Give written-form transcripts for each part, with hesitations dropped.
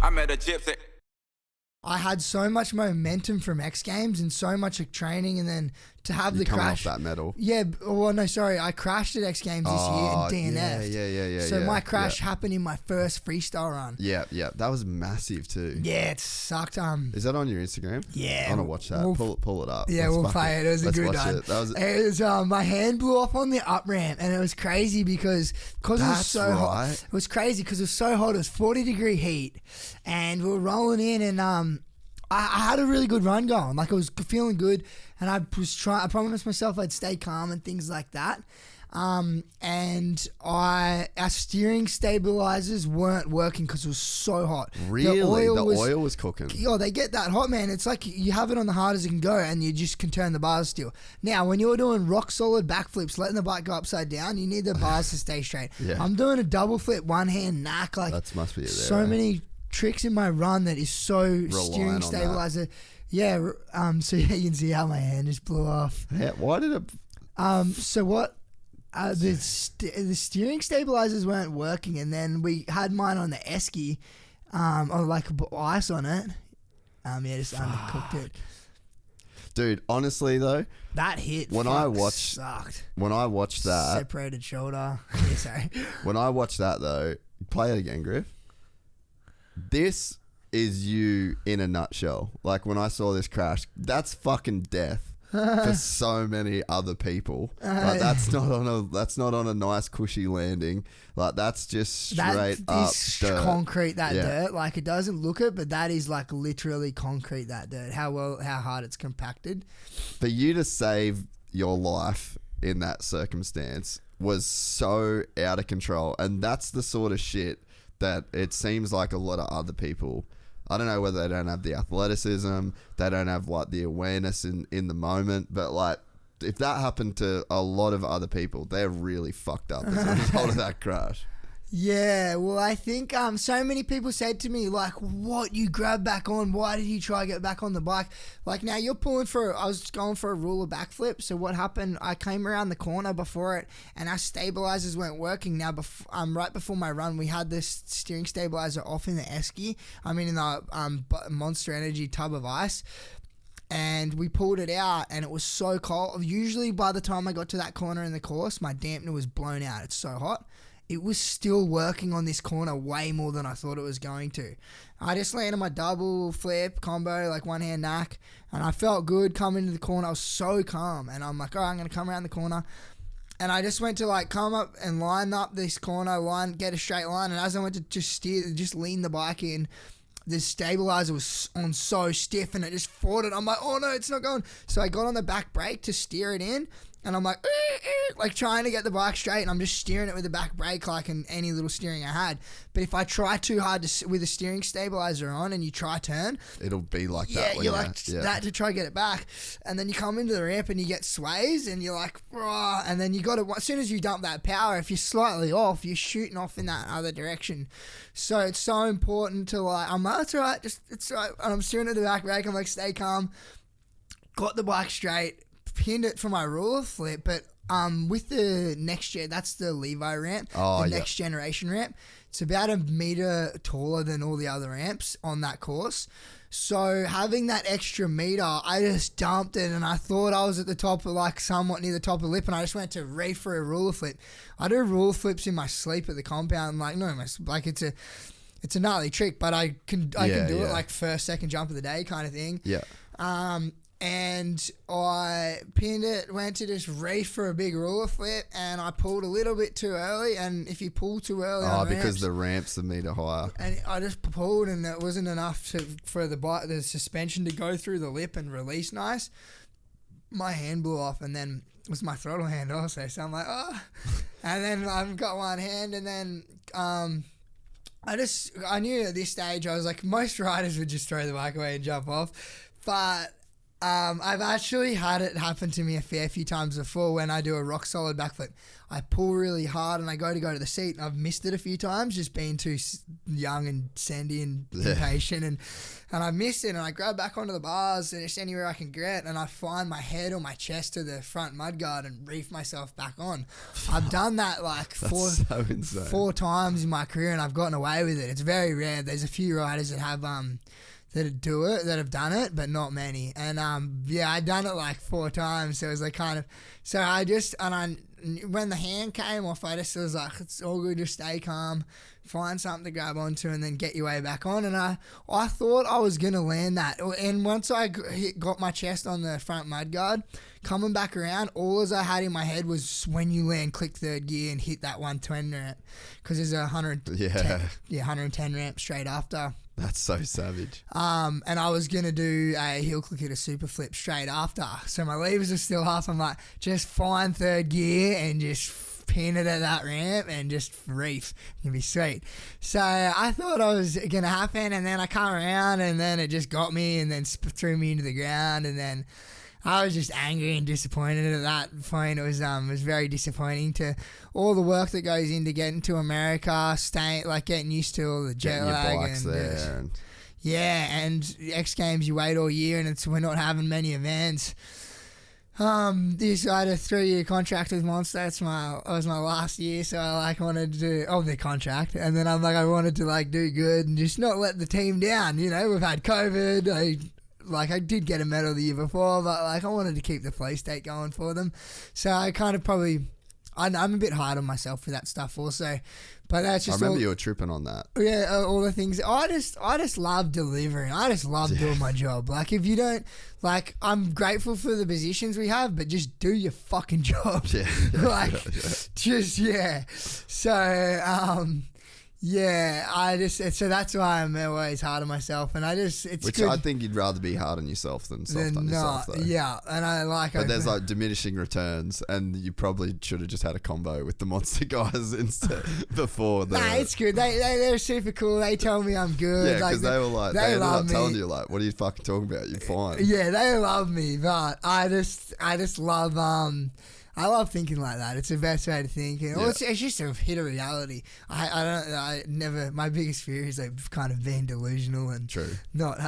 I met a gypsy. I had so much momentum from X Games and so much training, and then to have the crash. Off that medal. Yeah, well, no, sorry. I crashed at X Games this year in DNF. Yeah. So my crash happened in my first freestyle run. Yeah. That was massive too. Yeah, it sucked. Is that on your Instagram? Yeah. I want to watch that. Pull it up. Yeah, we'll play it. It was a good one. It was my hand blew off on the up ramp, and it was crazy because it was so hot. It was crazy because it was so hot. It was 40-degree heat, and we were rolling in, and I had a really good run going. Like, I was feeling good, and I promised myself I'd stay calm and things like that. And our steering stabilizers weren't working because it was so hot. Really? The oil was cooking. Yo, they get that hot, man. It's like you have it on the hard as it can go, and you just can turn the bars still. Now, when you're doing rock solid backflips, letting the bike go upside down, you need the bars to stay straight. Yeah. I'm doing a double flip, one hand knack. Like, that must be it there. So many tricks in my run that is so steering stabilizer. Yeah. So yeah, you can see how my hand just blew off. Yeah. Why did it? So what? The steering stabilizers weren't working, and then we had mine on the esky, on like ice on it. Just undercooked it. Dude, honestly though, that hit sucked. When I watched that, separated shoulder. Yeah, sorry. When I watched that though, play it again, Griff. This is you in a nutshell. Like, when I saw this crash, that's fucking death for so many other people. Like, that's not on a nice cushy landing. Like, that's just straight up dirt. Concrete dirt. Like, it doesn't look it, but that is like literally concrete that dirt. How hard it's compacted. For you to save your life in that circumstance was so out of control, and that's the sort of shit that it seems like a lot of other people, I don't know whether they don't have the athleticism, they don't have like the awareness in the moment, but like, if that happened to a lot of other people, they're really fucked up as a result of that crash. Yeah, well, I think so many people said to me, like, what, you grabbed back on? Why did you try to get back on the bike? Like, now you're I was going for a ruler backflip. So what happened, I came around the corner before it, and our stabilizers weren't working. Now, right before my run, we had this steering stabilizer off in the esky. I mean, in the Monster Energy tub of ice. And we pulled it out, and it was so cold. Usually by the time I got to that corner in the course, my dampener was blown out. It's so hot. It was still working on this corner way more than I thought it was going to. I just landed my double flip combo, like one hand knack, and I felt good coming into the corner. I was so calm, and I'm like, all right, I'm going to come around the corner. And I just went to like come up and line up this corner, get a straight line. And as I went to just lean the bike in, the stabilizer was on so stiff, and it just fought it. I'm like, oh no, it's not going. So I got on the back brake to steer it in, and I'm like trying to get the bike straight, and I'm just steering it with the back brake, like in any little steering I had. But if I try too hard with the steering stabilizer on and you try turn, it'll be like that. Yeah, you're like that to try to get it back. And then you come into the ramp and you get sways, and you're like, rah, and then you got to, as soon as you dump that power, if you're slightly off, you're shooting off in that other direction. So it's so important to like, I'm like, it's all right, it's all right. And I'm steering at the back brake, I'm like, stay calm. Got the bike straight, pinned it for my ruler flip, but with the next gen, that's the Levi ramp, the next generation ramp. It's about a meter taller than all the other ramps on that course. So having that extra meter, I just dumped it, and I thought I was at the top of, like, somewhat near the top of the lip, and I just went to reef for a ruler flip. I do ruler flips in my sleep at the compound, like, no, like it's a gnarly trick, but I can do it like first, second jump of the day kind of thing. Yeah. And I pinned it, went to just reef for a big ruler flip, and I pulled a little bit too early. And if you pull too early on because ramps, the ramp's a meter higher. And I just pulled, and it wasn't enough for the suspension to go through the lip and release nice. My hand blew off, and then it was my throttle hand also. So I'm like, oh. And then I've got one hand, and then I knew at this stage, I was like, most riders would just throw the bike away and jump off. But I've actually had it happen to me a fair few times before when I do a rock solid backflip. I pull really hard and I go to the seat and I've missed it a few times, just being too young and sandy and impatient, and I missed it and I grab back onto the bars and it's anywhere I can get and I find my head or my chest to the front mudguard and reef myself back on. I've done that like four times in my career and I've gotten away with it. It's very rare. There's a few riders that have that have done it, but not many. And I'd done it like 4 times. So it was like when the hand came off, I just was like, it's all good, just stay calm, find something to grab onto and then get your way back on. And I thought I was going to land that. And once I got my chest on the front mudguard, coming back around, all as I had in my head was when you land, click third gear and hit that 110 ramp. Because there's a 110 ramp straight after. That's so savage. And I was going to do a heel click at a super flip straight after. So my levers are still off. I'm like, just find third gear and just pin it at that ramp and just reef. It'll be sweet. So I thought it was going to happen, and then I come around and then it just got me and then threw me into the ground, and then I was just angry and disappointed at that point. It was very disappointing to all the work that goes into getting to America, getting used to all the jet lag and X-Games. You wait all year and we're not having many events. I had a 3-year contract with Monster. That was my last year, so I wanted to do the contract, and then I wanted to do good and just not let the team down. You know, we've had COVID. I did get a medal the year before, but I wanted to keep the play state going for them. So I kind of I'm a bit hard on myself for that stuff also. But that's just I remember you were tripping on that. Yeah, all the things. I just love delivering. I just love doing my job. If you don't, I'm grateful for the positions we have, but just do your fucking job. Yeah. So, so that's why I'm always hard on myself, and I think you'd rather be hard on yourself than soft on yourself, though. Yeah, and but there's diminishing returns, and you probably should have just had a combo with the monster guys instead before. Nah, it's good. They're super cool. They tell me I'm good. Yeah, because they were they ended up telling you what are you fucking talking about? You're fine. Yeah, they love me, but I just love I love thinking like that. It's the best way to think. And it's just a hit of reality. My biggest fear is I've kind of been delusional and not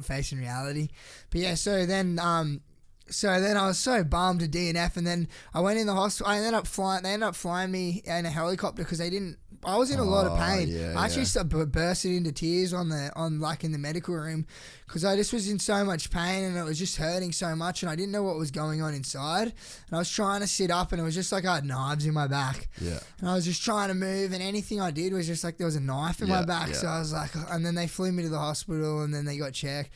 facing reality. But yeah, so then I was so bummed to DNF, and then I went in the hospital. They ended up flying me in a helicopter because I was in a lot of pain. I actually bursted into tears in the medical room because I just was in so much pain and it was just hurting so much, and I didn't know what was going on inside. And I was trying to sit up and it was just like I had knives in my back. Yeah. And I was just trying to move, and anything I did was just like there was a knife in my back. Yeah. So I was like, and then they flew me to the hospital and then they got checked.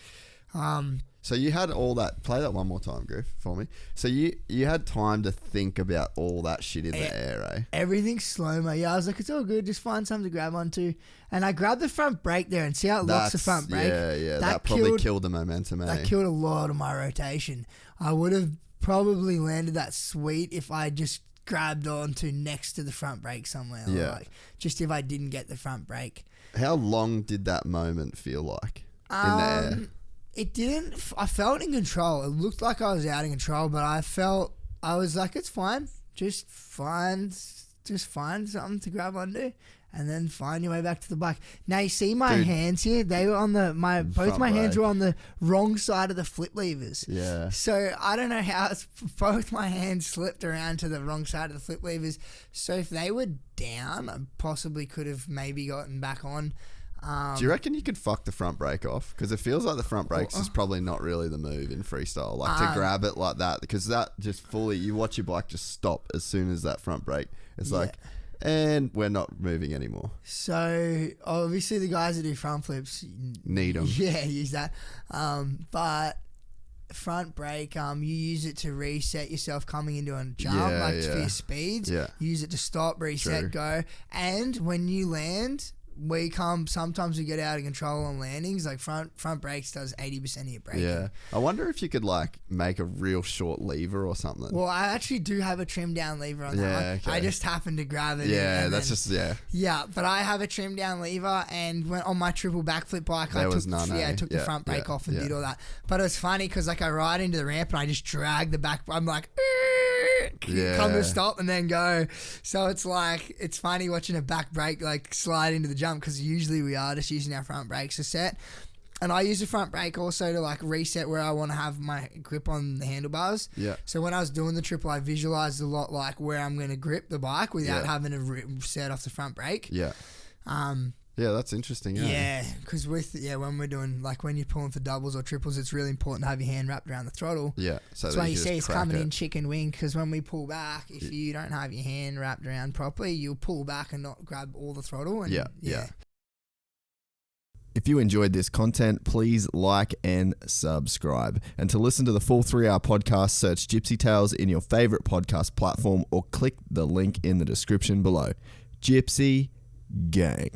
So you had all that. Play that one more time, Griff, for me. So you had time to think about all that shit in the air, eh? Everything's slow-mo. Yeah, I was like, it's all good. Just find something to grab onto. And I grabbed the front brake there and see how it locks the front brake. Yeah. That probably killed the momentum, eh? That killed a lot of my rotation. I would have probably landed that sweet if I just grabbed onto next to the front brake somewhere. Yeah. Just if I didn't get the front brake. How long did that moment feel like in the air? It didn't. I felt in control. It looked like I was out of control, but I was like, it's fine. Just find something to grab onto, and then find your way back to the bike. Now you see my hands here. They were on both my hands were on the wrong side of the flip levers. Yeah. So I don't know how both my hands slipped around to the wrong side of the flip levers. So if they were down, I possibly could have maybe gotten back on. Do you reckon you could fuck the front brake off? Because it feels like the front brakes is probably not really the move in freestyle. To grab it like that, because that just fully, you watch your bike just stop as soon as that front brake. It's and we're not moving anymore. So obviously the guys that do front flips need them. Yeah, use that. But front brake, you use it to reset yourself coming into a jump, for your speeds. Yeah. Use it to stop, reset, go. And when you land, sometimes we get out of control on landings. Like front brakes does 80% of your braking. Yeah. I wonder if you could like make a real short lever or something. Well, I actually do have a trim down lever on that one. Okay. I just happened to grab it. Yeah, and that's then, just, yeah. Yeah, but I have a trim down lever, and when on my triple backflip bike, I took the front brake off and did all that. But it was funny because like I ride into the ramp and I just drag the back. I'm like, come to a stop and then go. So it's like, it's funny watching a back brake like slide into the jump, because usually we are just using our front brakes to set. And I use the front brake also to like reset where I want to have my grip on the handlebars. Yeah. So when I was doing the triple, I visualized a lot like where I'm going to grip the bike without having to set off the front brake. Yeah. Yeah, that's interesting. Yeah, because when we're doing, like when you're pulling for doubles or triples, it's really important to have your hand wrapped around the throttle. Yeah, so that's why you see it's coming in chicken wing, because when we pull back, if you don't have your hand wrapped around properly, you'll pull back and not grab all the throttle. And yeah. If you enjoyed this content, please like and subscribe. And to listen to the full 3-hour podcast, search Gypsy Tales in your favorite podcast platform or click the link in the description below. Gypsy Gang.